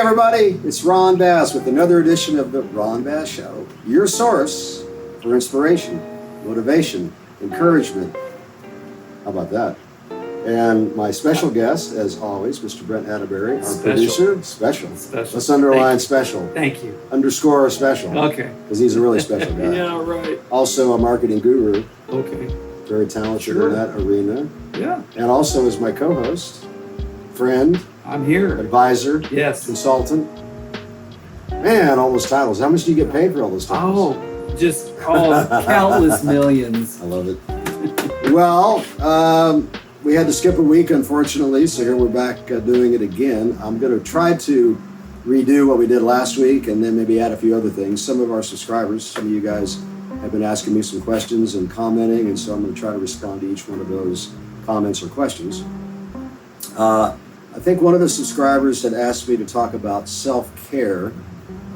everybody, it's Ron Bass with another edition of the Ron Bass Show, your source for inspiration, motivation, encouragement. How about that? And my special guest, as always, Mr. Brent Atterbury, our producer. Special. Let's underline special. Thank you. Underscore special. Okay. Because he's a really special guy. Yeah, right. Also a marketing guru. Okay. Very talented in that arena. Yeah. And also is my co-host, friend, I'm here. advisor, Yes. consultant. Man, all those titles. How much do you get paid for all those titles? Countless millions. I love it. Well, we had to skip a week, unfortunately, so here we're back doing it again. I'm going to try to redo what we did last week and then maybe add a few other things. Some of our subscribers, some of you guys have been asking me some questions and commenting, and so I'm going to try to respond to each one of those comments or questions. I think one of the subscribers had asked me to talk about self-care,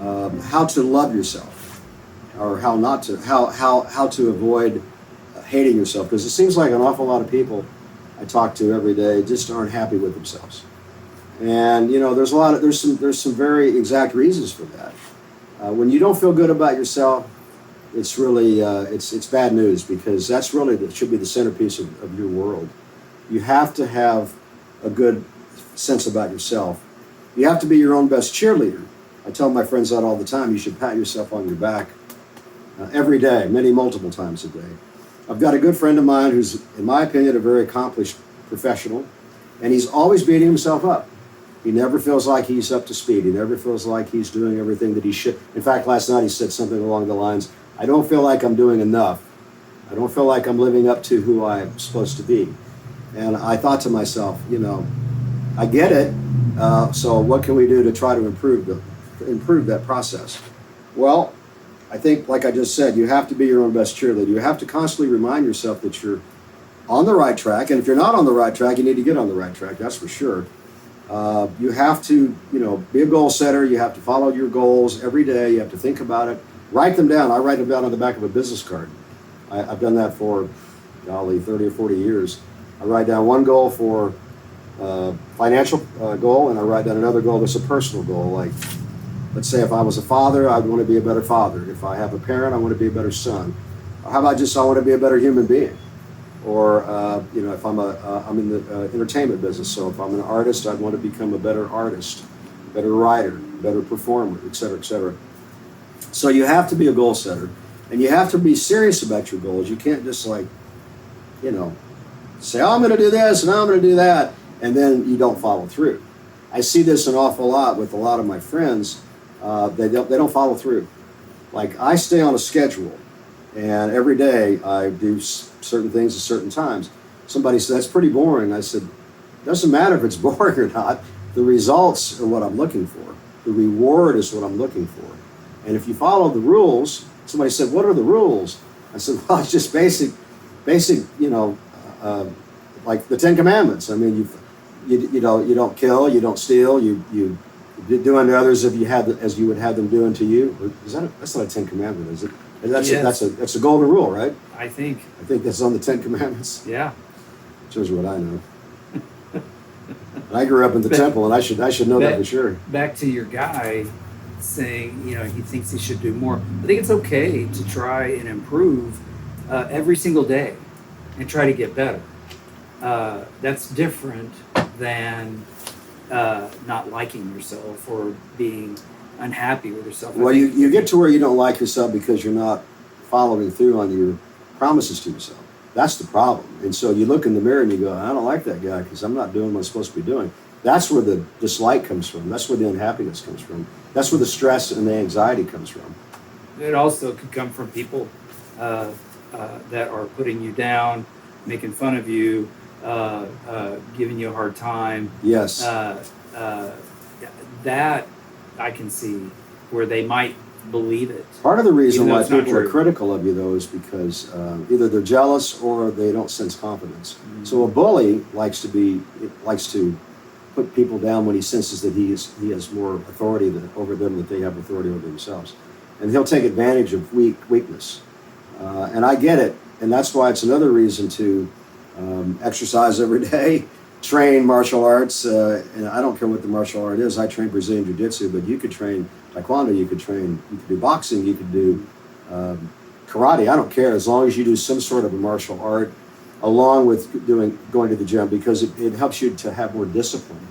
how to love yourself, or how to avoid hating yourself, because it seems like an awful lot of people I talk to every day just aren't happy with themselves. And you know, there's some very exact reasons for that. When you don't feel good about yourself, it's really it's bad news, because that's really that should be the centerpiece of your world. You have to have a good sense about yourself. You have to be your own best cheerleader. I tell my friends that all the time. You should pat yourself on your back every day, multiple times a day. I've got a good friend of mine who's, in my opinion, a very accomplished professional, and he's always beating himself up. He never feels like he's up to speed. He never feels like he's doing everything that he should. In fact, last night he said something along the lines, I don't feel like I'm doing enough. I don't feel like I'm living up to who I'm supposed to be. And I thought to myself, you know, I get it. So what can we do to try to improve that process? Well, I think, like I just said, you have to be your own best cheerleader. You have to constantly remind yourself that you're on the right track. And if you're not on the right track, you need to get on the right track. That's for sure. You have to, you know, be a goal setter. You have to follow your goals every day. You have to think about it. Write them down. I write them down on the back of a business card. I've done that for, golly, 30 or 40 years. I write down one goal for financial goal, and I write down another goal that's a personal goal. Like, let's say if I was a father, I'd want to be a better father. If I have a parent, I want to be a better son. Or how about just I want to be a better human being? Or you know, if I'm in the entertainment business, so if I'm an artist, I'd want to become a better artist, better writer, better performer, et cetera, et cetera. So you have to be a goal setter, and you have to be serious about your goals. You can't just, like, you know, say, oh, I'm going to do this and I'm going to do that, and then you don't follow through. I see this an awful lot with a lot of my friends. They don't follow through. Like, I stay on a schedule, and every day I do certain things at certain times. Somebody said, that's pretty boring. I said, doesn't matter if it's boring or not. The results are what I'm looking for. The reward is what I'm looking for. And if you follow the rules, somebody said, what are the rules? I said, well, it's just basic, you know, like the Ten Commandments. I mean, you don't kill, you don't steal, you do unto others as you would have them do unto you. That's not a Ten Commandment, is it? That's a golden rule, right? I think that's on the Ten Commandments. Yeah. Shows you what I know. I grew up in the temple, and I should know that for sure. Back to your guy saying, you know, he thinks he should do more. I think it's okay to try and improve every single day and try to get better. That's different than not liking yourself or being unhappy with yourself. Well, you get to where you don't like yourself because you're not following through on your promises to yourself. That's the problem. And so you look in the mirror and you go, I don't like that guy because I'm not doing what I'm supposed to be doing. That's where the dislike comes from. That's where the unhappiness comes from. That's where the stress and the anxiety comes from. It also could come from people that are putting you down, making fun of you, giving you a hard time. Yes. That I can see where they might believe it. Part of the reason why people are critical of you, though, is because either they're jealous or they don't sense confidence. Mm-hmm. So a bully likes to put people down when he senses that he has more authority over them, that they have authority over themselves, and he'll take advantage of weakness. And I get it, and that's why it's another reason to exercise every day, train martial arts, and I don't care what the martial art is. I train Brazilian Jiu-Jitsu, but you could train Taekwondo, you could do boxing, you could do karate. I don't care, as long as you do some sort of a martial art along with going to the gym, because it helps you to have more discipline.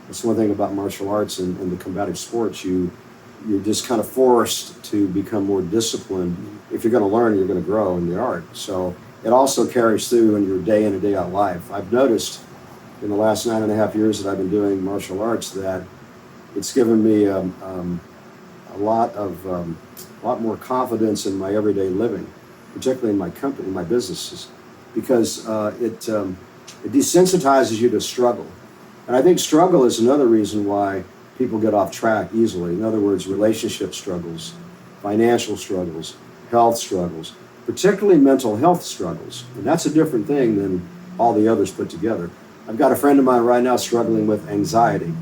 That's one thing about martial arts and the combative sports. You're just kind of forced to become more disciplined. If you're going to learn, you're going to grow in the art. So it also carries through in your day in and day out life. I've noticed in the last 9.5 years that I've been doing martial arts that it's given me a lot more confidence in my everyday living, particularly in my company, my businesses, because it desensitizes you to struggle. And I think struggle is another reason why people get off track easily. In other words, relationship struggles, financial struggles, health struggles, particularly mental health struggles. And that's a different thing than all the others put together. I've got a friend of mine right now struggling with anxiety.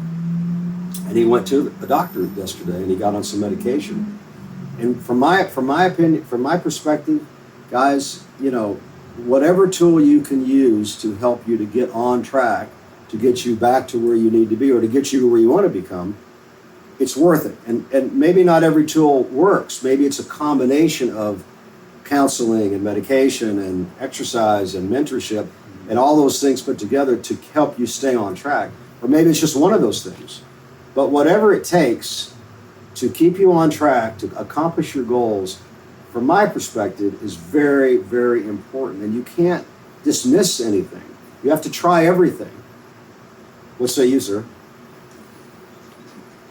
And he went to a doctor yesterday and he got on some medication. And from my opinion, from my perspective, guys, whatever tool you can use to help you to get on track, to get you back to where you need to be, or to get you to where you want to become, it's worth it. And maybe not every tool works. Maybe it's a combination of counseling and medication and exercise and mentorship and all those things put together to help you stay on track. Or maybe it's just one of those things. But whatever it takes to keep you on track, to accomplish your goals, from my perspective, is very, very important. And you can't dismiss anything. You have to try everything. What say you, sir?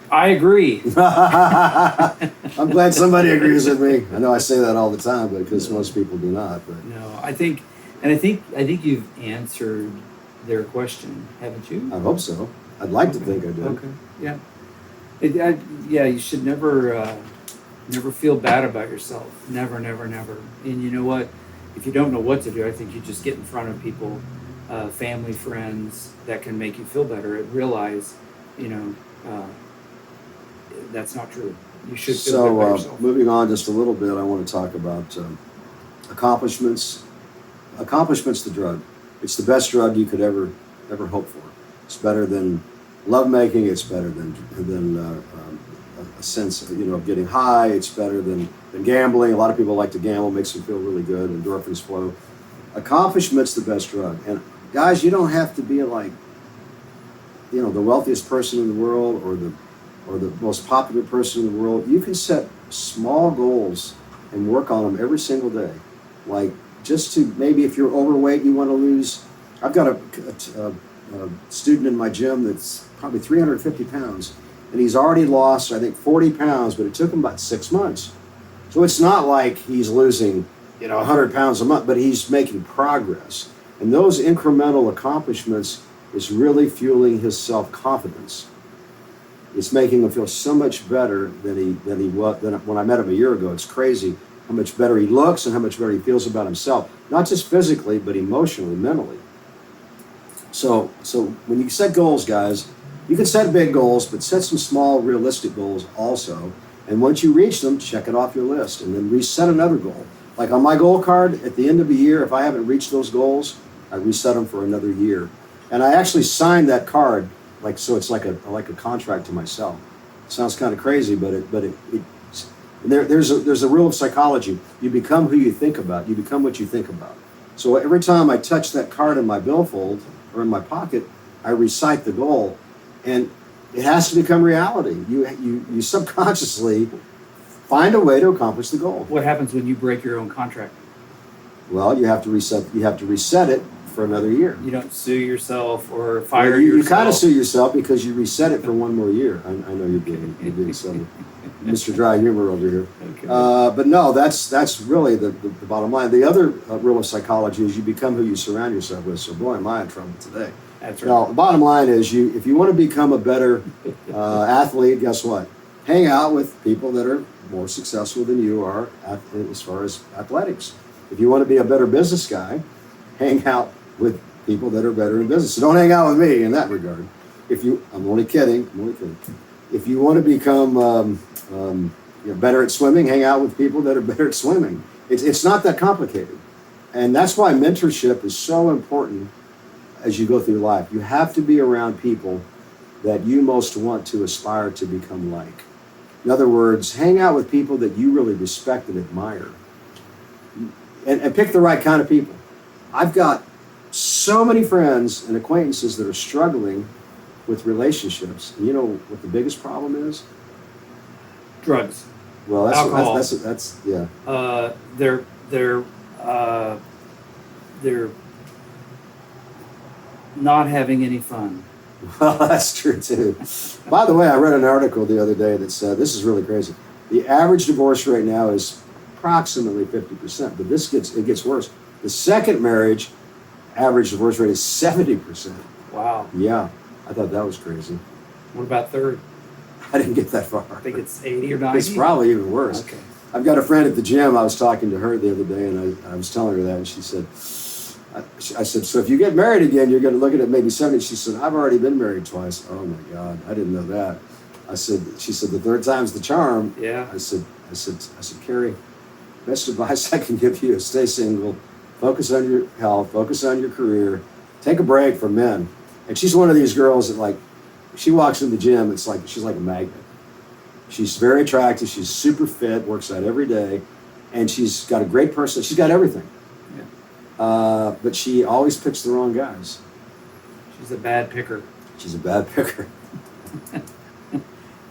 I agree. I'm glad somebody agrees with me. I know I say that all the time, but because most people do not. But No, I think you've answered their question, haven't you? I hope so. I'd like to think I did. Okay. Yeah. Yeah. You should never feel bad about yourself. Never, never, never. And you know what? If you don't know what to do, I think you just get in front of people, family, friends that can make you feel better and realize, that's not true. You should feel good about yourself. Moving on just a little bit, I want to talk about accomplishments. Accomplishments, the drug. It's the best drug you could ever hope for. It's better than lovemaking. It's better than a sense of getting high. It's better than gambling. A lot of people like to gamble. Makes them feel really good. Endorphins flow. Accomplishment's the best drug. And guys, you don't have to be like the wealthiest person in the world or the most popular person in the world. You can set small goals and work on them every single day. Like just to, maybe if you're overweight, you want to lose. I've got a student in my gym that's probably 350 pounds, and he's already lost, I think, 40 pounds, but it took him about 6 months. So it's not like he's losing, 100 pounds a month, but he's making progress. And those incremental accomplishments is really fueling his self-confidence. It's making him feel so much better than when I met him a year ago. It's crazy how much better he looks and how much better he feels about himself, not just physically, but emotionally, mentally. So when you set goals, guys, you can set big goals, but set some small, realistic goals also. And once you reach them, check it off your list and then reset another goal. Like on my goal card, at the end of the year, if I haven't reached those goals, I reset them for another year. And I actually signed that card, so it's like a contract to myself. It sounds kind of crazy, but there's a rule of psychology. You become who you think about. You become what you think about. So every time I touch that card in my billfold or in my pocket, I recite the goal, and it has to become reality. You subconsciously find a way to accomplish the goal. What happens when you break your own contract? Well, you have to reset it for another year. You don't sue yourself or fire you yourself. You kind of sue yourself because you reset it for one more year. I know you're being some Mr. Dry Humor over here. Okay. But no, that's really the bottom line. The other rule of psychology is you become who you surround yourself with. So boy, am I in trouble today. That's right. Now, the bottom line is if you want to become a better athlete, guess what? Hang out with people that are more successful than you are as far as athletics. If you want to be a better business guy, hang out with people that are better in business. So don't hang out with me in that regard. I'm only kidding. If you want to become better at swimming, hang out with people that are better at swimming. It's not that complicated. And that's why mentorship is so important as you go through life. You have to be around people that you most want to aspire to become like. In other words, hang out with people that you really respect and admire. And pick the right kind of people. I've got so many friends and acquaintances that are struggling with relationships. And you know what the biggest problem is? Drugs. Well, Alcohol. that's yeah. They're not having any fun. Well, that's true too. By the way, I read an article the other day that said this is really crazy. The average divorce rate now is approximately 50%, but it gets worse. The second marriage average divorce rate is 70%. Wow. Yeah, I thought that was crazy. What about third? I didn't get that far. I think it's 80 or 90. It's probably even worse. Okay. I've got a friend at the gym. I was talking to her the other day, and I was telling her that, and she said, I said, so if you get married again, you're going to look at it maybe 70. She said, I've already been married twice. Oh my God, I didn't know that. She said, the third time's the charm. Yeah. I said, Carrie, best advice I can give you is stay single, focus on your health, focus on your career, take a break from men. And she's one of these girls that, like, she walks in the gym, it's like she's like a magnet. She's very attractive, she's super fit, works out every day, and she's got a great person. She's got everything. Yeah. But she always picks the wrong guys. She's a bad picker. She's a bad picker.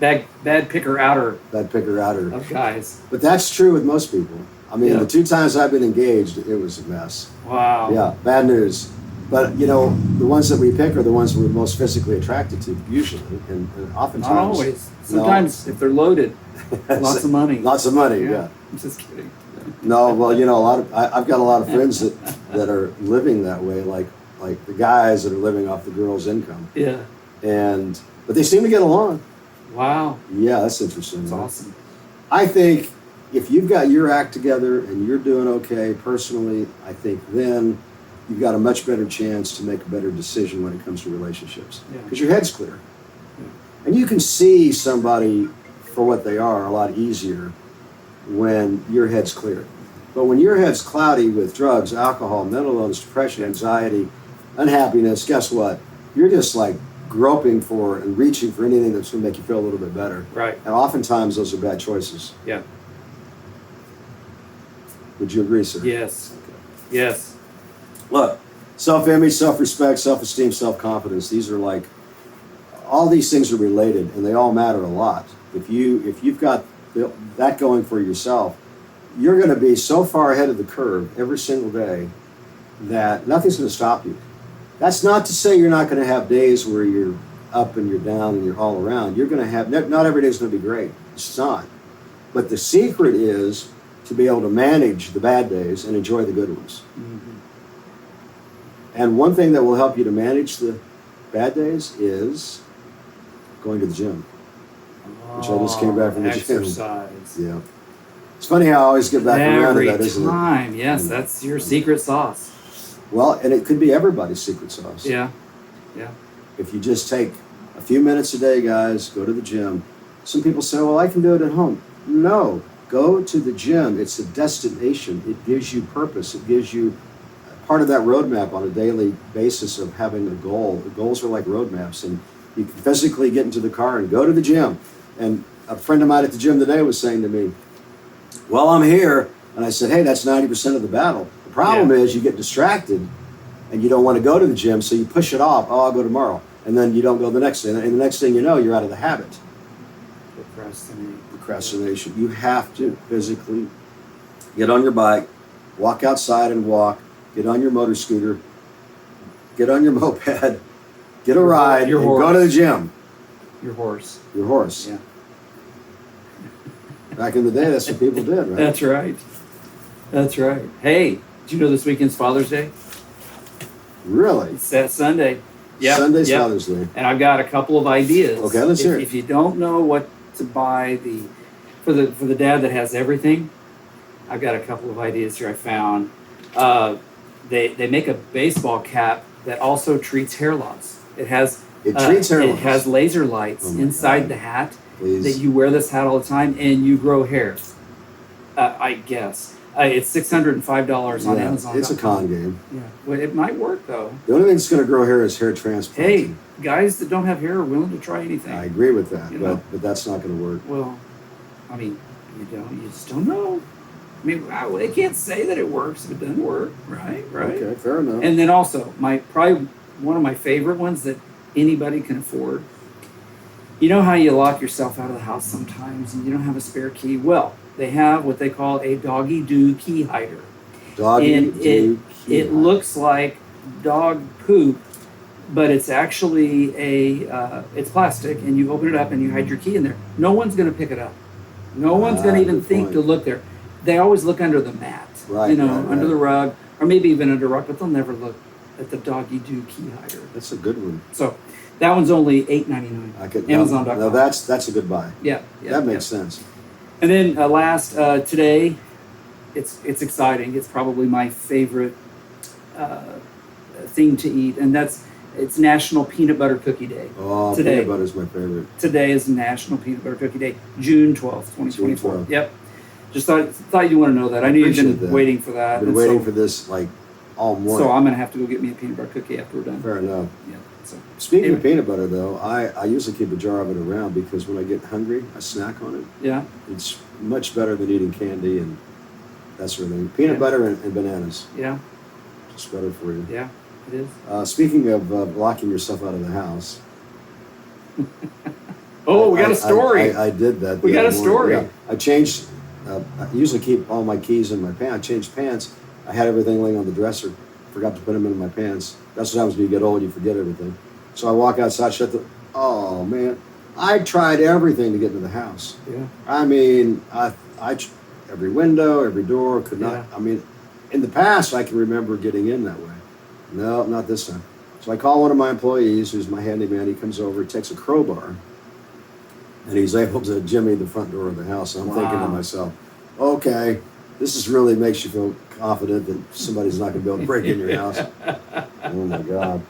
Bad picker outer Bad picker outer. of guys. But that's true with most people. I mean, Yeah. the 2 times I've been engaged, it was a mess. Wow. Yeah, bad news. But, you know, the ones that we pick are the ones we're most physically attracted to, usually. And oftentimes. Not always. Sometimes if they're loaded, lots of money. Lots of money, yeah. I'm just kidding. No, well, you know, I've got a lot of friends that are living that way, like the guys that are living off the girl's income. Yeah. But they seem to get along. Wow. Yeah, that's interesting. That's right? awesome. I think if you've got your act together and you're doing okay personally, I think then you've got a much better chance to make a better decision when it comes to relationships. Yeah. Because your head's clear. Yeah. And you can see somebody for what they are a lot easier when your head's clear. But when your head's cloudy with drugs, alcohol, mental illness, depression, anxiety, unhappiness, guess what? You're just like groping for and reaching for anything that's going to make you feel a little bit better. Right. And oftentimes those are bad choices. Yeah. Would you agree, sir? Yes. Okay. Yes. Look, self-image, self-respect, self-esteem, self-confidence, these are like, all these things are related and they all matter a lot. If you've got that going for yourself, you're going to be so far ahead of the curve every single day that nothing's going to stop you. That's not to say you're not going to have days where you're up and you're down and you're all around. You're going to have, not every day is going to be great. It's not. But the secret is to be able to manage the bad days and enjoy the good ones. Mm-hmm. And one thing that will help you to manage the bad days is going to the gym. Which I just came back from the gym. Exercise. Yeah. It's funny how I always get back around to Every that, isn't it? time. Yes, that's your secret sauce. Well, and it could be everybody's secret sauce. Yeah. Yeah. If you just take a few minutes a day, guys, go to the gym. Some people say, well, I can do it at home. No, go to the gym. It's a destination. It gives you purpose. It gives you part of that roadmap on a daily basis of having a goal. The goals are like roadmaps, and you can physically get into the car and go to the gym. And a friend of mine at the gym today was saying to me, well, I'm here. And I said, hey, that's 90% of the battle. The problem is you get distracted and you don't want to go to the gym, so you push it off. Oh, I'll go tomorrow. And then you don't go the next day. And the next thing you know, you're out of the habit. Procrastination. You have to physically get on your bike, walk outside and walk, get on your motor scooter, get on your moped, get a ride, and go to the gym. Your horse. Your horse. Yeah. Back in the day, that's what people did, right? That's right. That's right. Hey, did you know this weekend's Father's Day? Really? It's that Sunday. Yeah. Sunday's Father's Day. And I've got a couple of ideas. Okay, let's hear it. If you don't know what to buy for the dad that has everything, I've got a couple of ideas here I found. They make a baseball cap that also treats hair loss. It treats hair loss. It has laser lights inside the hat. Please. That you wear this hat all the time and you grow hair. I guess. It's $605 on Yeah, Amazon. it's a con game. Yeah, well, it might work though. The only thing that's going to grow hair is hair transplanting. Hey, guys that don't have hair are willing to try anything. I agree with that, You know. but that's not going to work. Well, I mean, you just don't know. I mean, they can't say that it works if it doesn't work, right? Right. Okay, fair enough. And then also, probably one of my favorite ones that anybody can afford. You know how you lock yourself out of the house sometimes and you don't have a spare key? Well, they have what they call a doggy do key hider. Doggy And do key it hider. looks like dog poop, but it's actually it's plastic, and you open it up and you hide your key in there. No one's going to pick it up. No one's going to even good think point. to look there. They always look under the mat, Right, right, under right. the rug, or maybe even under a rug, but they'll never look at the doggy do key hider. That's a good one. So that one's only $8.99. I could Amazon.com. No, that's a good buy. Yeah, That makes sense. And then last today, it's exciting. It's probably my favorite thing to eat, and it's National Peanut Butter Cookie Day. Oh, Today. peanut butter is my favorite. Today is National Peanut Butter Cookie Day, June 12th, 2024. June 12th. Yep. Just thought you want to know that. I knew you've Appreciate been that. waiting for that. I've been and waiting so, for this like all morning. So I'm gonna have to go get me a peanut butter cookie after we're done. Fair enough. Yeah. So Speaking of Anyway. peanut butter, though, I usually keep a jar of it around because when I get hungry, I snack on it. yeah. It's much better than eating candy and that sort of thing. Peanut Yeah. butter and bananas, Yeah. just better for you. Yeah. It is. Speaking of locking yourself out of the house. Oh, we got a story. I did that. We the got other a morning. story. Yeah. I changed, I usually keep all my keys in my pants. I changed pants. I had everything laying on the dresser. Forgot to put them in my pants. That's what happens when you get old, you forget everything. So I walk outside, oh man, I tried everything to get into the house. Yeah. I mean, every window, every door, could not, Yeah. I mean, in the past, I can remember getting in that way. No, not this time. So I call one of my employees, who's my handyman. He comes over, takes a crowbar, and he's able to jimmy the front door of the house. And I'm thinking to Wow. myself, okay, this is really makes you feel confident that somebody's not going to be able to break in your house. Oh my God.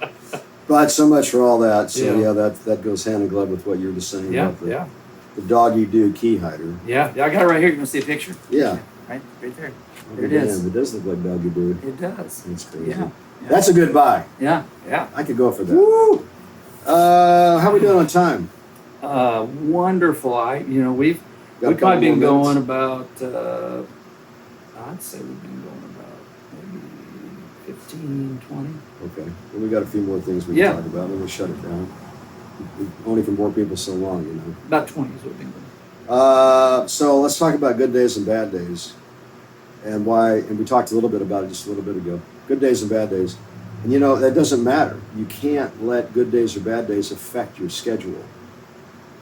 But so much for all that. So Yeah. yeah, that goes hand in glove with what you were just saying Yeah. about the, Yeah. the doggy do key hider. Yeah. I got it right here. You want to see a picture? Yeah. Right there. Oh, There it damn, is. It does look like doggy do. It does. That's crazy. Yeah. That's a good buy. Yeah. Yeah. I could go for that. Woo! How we doing on time? Wonderful. We've Got a couple probably been more going minutes? about. I'd say we've been going about maybe 15, 20. Okay. Well, we got a few more things we Yeah. can talk about, and then we'll shut it down. We only can bore people so long, you know. About 20 is what we've been going. So let's talk about good days and bad days, and why. And we talked a little bit about it just a little bit ago. Good days and bad days, and you know that doesn't matter. You can't let good days or bad days affect your schedule.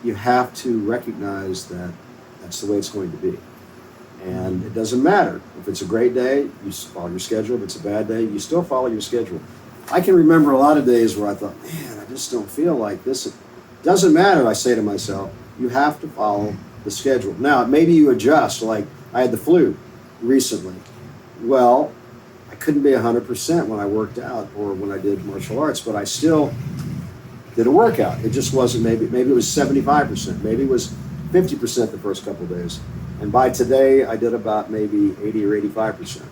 You have to recognize that that's the way it's going to be, and it doesn't matter if it's a great day. You follow your schedule. If it's a bad day, you still follow your schedule. I can remember a lot of days where I thought, man, I just don't feel like this. It doesn't matter. I say to myself, you have to follow the schedule. Now, maybe you adjust, like I had the flu recently. Well, I couldn't be 100% when I worked out or when I did martial arts, but I still did a workout. It just wasn't, maybe it was 75%, maybe it was 50% the first couple of days. And by today, I did about maybe 80 or 85%.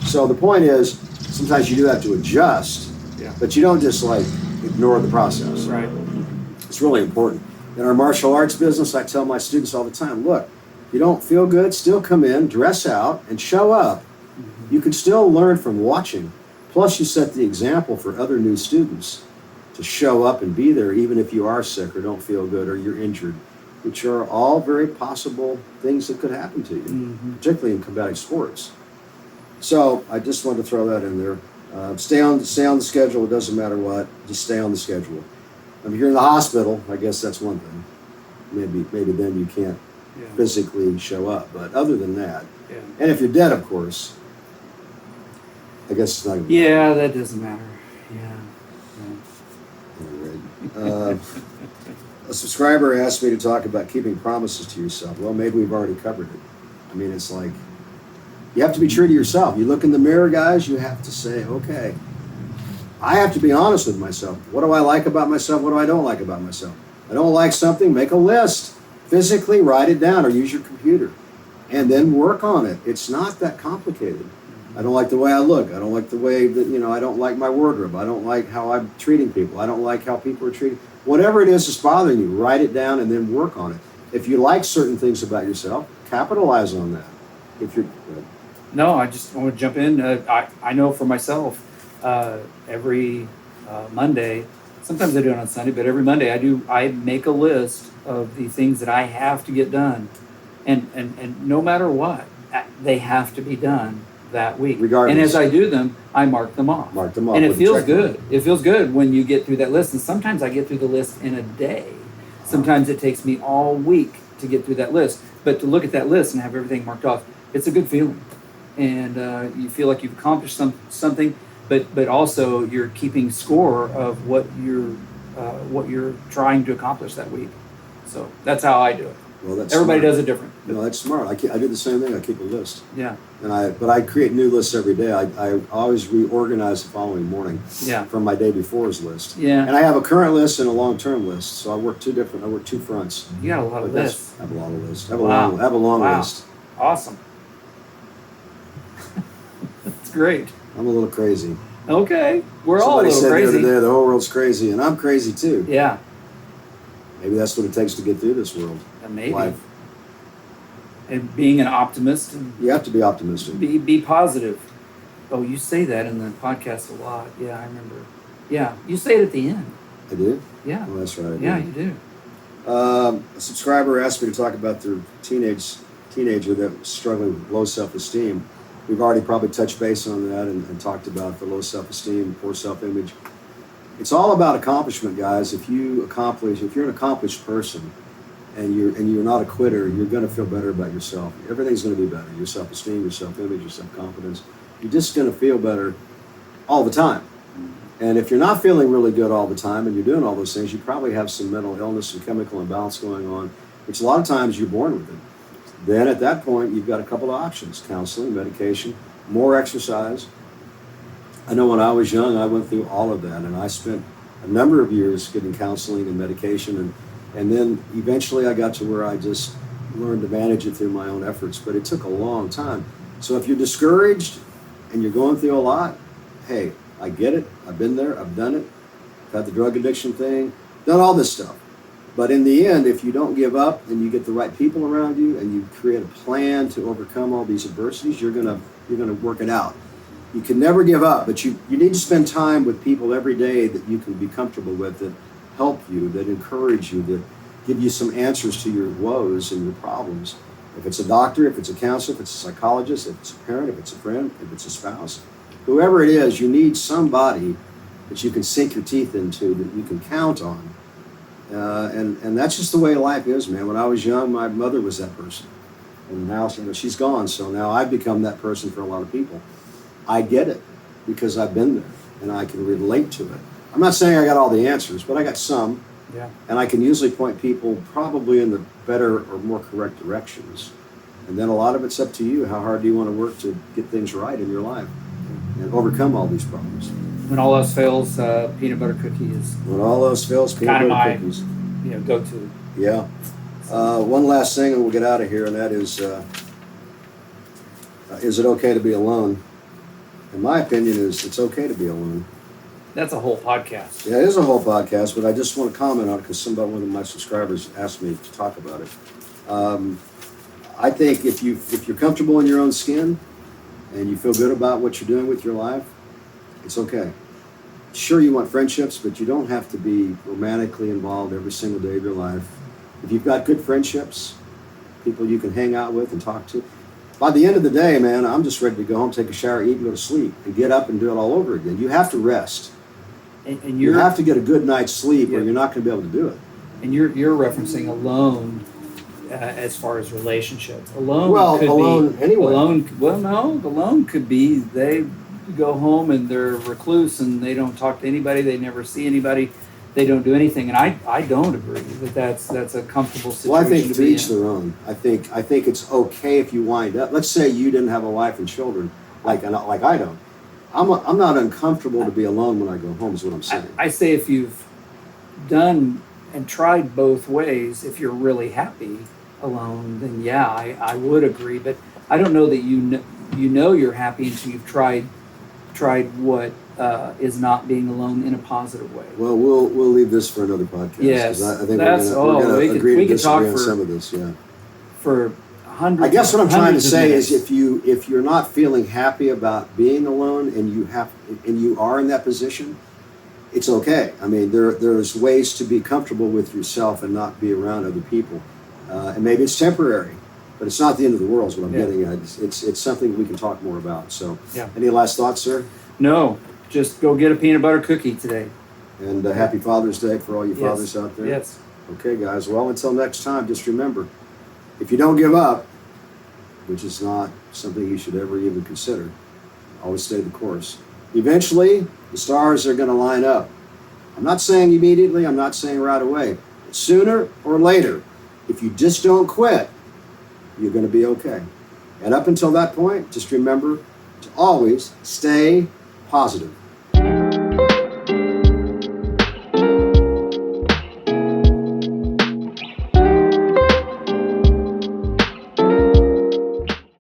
So the point is, sometimes you do have to adjust, Yeah. but you don't just like ignore the process. Right. It's really important. In our martial arts business, I tell my students all the time, look, if you don't feel good, still come in, dress out, and show up. You can still learn from watching. Plus, you set the example for other new students to show up and be there, even if you are sick or don't feel good or you're injured, which are all very possible things that could happen to you, Mhm. particularly in combative sports. So I just wanted to throw that in there. Stay on the schedule. It doesn't matter what. Just stay on the schedule. If you're in the hospital, I guess that's one thing. Maybe then you can't Yeah. physically show up. But other than that, Yeah. and if you're dead, of course, I guess it's not. Yeah, that doesn't matter. Yeah. Anyway, a subscriber asked me to talk about keeping promises to yourself. Well, maybe we've already covered it. I mean, it's like you have to be true to yourself. You look in the mirror, guys. You have to say, okay. I have to be honest with myself. What do I like about myself? What do I don't like about myself? I don't like something, make a list. Physically write it down or use your computer. and then work on it. It's not that complicated. I don't like the way I look. I don't like the way that, I don't like my wardrobe. I don't like how I'm treating people. I don't like how people are treating. Whatever it is that's bothering you, write it down and then work on it. If you like certain things about yourself, capitalize on that. If you're No, I just want to jump in. I know for myself, every Monday, sometimes I do it on Sunday, but every Monday I make a list of the things that I have to get done. And no matter what, they have to be done that week. Regardless. And as I do them, I mark them off. Mark them off. And it with a feels check good. mark. It feels good when you get through that list. And sometimes I get through the list in a day. Sometimes it takes me all week to get through that list. But to look at that list and have everything marked off, it's a good feeling. And you feel like you've accomplished something, but also you're keeping score of what you're trying to accomplish that week. So that's how I do it. Well, that's Everybody smart. does it different. No, that's smart. I do the same thing. I keep a list. Yeah. But I create new lists every day. I always reorganize the following morning Yeah. from my day before's list. Yeah. And I have a current list and a long-term list. So I work two fronts. You got a lot of But lists. I have a lot of lists. I Wow. have a long Wow. list. Awesome. That's great. I'm a little crazy. Okay. We're all a Somebody little said crazy. the other day, the whole world's crazy, and I'm crazy too. Yeah. Maybe that's what it takes to get through this world. Maybe. Life. And being an optimist and You have to be optimistic. be positive. Oh, you say that in the podcast a lot. Yeah, I remember. Yeah, you say it at the end. I do? Yeah. Oh, that's right. I do. Yeah, you do. A subscriber asked me to talk about their teenager that was struggling with low self-esteem. We've already probably touched base on that and talked about the low self-esteem, poor self-image. It's all about accomplishment, guys. If you're an accomplished person and you're not a quitter, you're going to feel better about yourself. Everything's going to be better. Your self-esteem, your self-image, your self-confidence. You're just going to feel better all the time. And if you're not feeling really good all the time and you're doing all those things, you probably have some mental illness and chemical imbalance going on, which a lot of times you're born with it. Then at that point, you've got a couple of options: counseling, medication, more exercise. I know when I was young, I went through all of that, and I spent a number of years getting counseling and medication, and then eventually I got to where I just learned to manage it through my own efforts, but it took a long time. So if you're discouraged and you're going through a lot, hey, I get it. I've been there. I've done it. I've had the drug addiction thing, done all this stuff. But in the end, if you don't give up and you get the right people around you and you create a plan to overcome all these adversities, you're gonna work it out. You can never give up, but you need to spend time with people every day that you can be comfortable with, that help you, that encourage you, that give you some answers to your woes and your problems. If it's a doctor, if it's a counselor, if it's a psychologist, if it's a parent, if it's a friend, if it's a spouse, whoever it is, you need somebody that you can sink your teeth into, that you can count on. And that's just the way life is, man. When I was young, my mother was that person. And now she's gone, so now I've become that person for a lot of people. I get it because I've been there and I can relate to it. I'm not saying I got all the answers, but I got some. Yeah. And I can usually point people probably in the better or more correct directions. And then a lot of it's up to you. How hard do you want to work to get things right in your life and overcome all these problems? When all else fails, peanut butter cookie is When all else fails, peanut Kinda butter my- cookies. go-to. Yeah. One last thing and we'll get out of here, and that is it okay to be alone? In my opinion, it's okay to be alone. That's a whole podcast. Yeah, it is a whole podcast, but I just want to comment on it because one of my subscribers asked me to talk about it. I think if you're comfortable in your own skin and you feel good about what you're doing with your life, it's okay. Sure, you want friendships, but you don't have to be romantically involved every single day of your life. If you've got good friendships, people you can hang out with and talk to, by the end of the day, man, I'm just ready to go home, take a shower, eat, and go to sleep, and get up and do it all over again. You have to rest. And You you're have to get a good night's sleep, or Yeah. you're not going to be able to do it. and you're referencing alone as far as relationship. Alone Well, could alone be anyway. alone. Well, no, alone could be they go home and they're recluse and they don't talk to anybody. They never see anybody. They don't do anything. And I don't agree that that's a comfortable situation Well, I think to to be each in. their own. I think it's okay if you wind up. Let's say you didn't have a wife and children, like I don't. I'm not uncomfortable to be alone when I go home. Is what I'm saying. I say if you've done and tried both ways, if you're really happy, alone, then yeah, I would agree. But I don't know that you know you're happy until you've tried what is not being alone in a positive way. Well, we'll leave this for another podcast. 'Cause Yes, I think that's we're gonna we could agree to talk disagree on for some of this. Yeah. for hundreds. I guess what I'm trying to hundreds of say is minutes. if you're not feeling happy about being alone and you are in that position, it's okay. I mean, there's ways to be comfortable with yourself and not be around other people, and maybe it's temporary, but it's not the end of the world. Is what I'm Yeah. getting at. It's something we can talk more about. So, Yeah. any last thoughts, sir? No, just go get a peanut butter cookie today. And happy Father's Day for all you Yes. fathers out there. Yes. Okay, guys. Well, until next time, just remember, if you don't give up, which is not something you should ever even consider, always stay the course. Eventually, the stars are going to line up. I'm not saying immediately, I'm not saying right away. But sooner or later, if you just don't quit, you're going to be okay. And up until that point, just remember to always stay positive.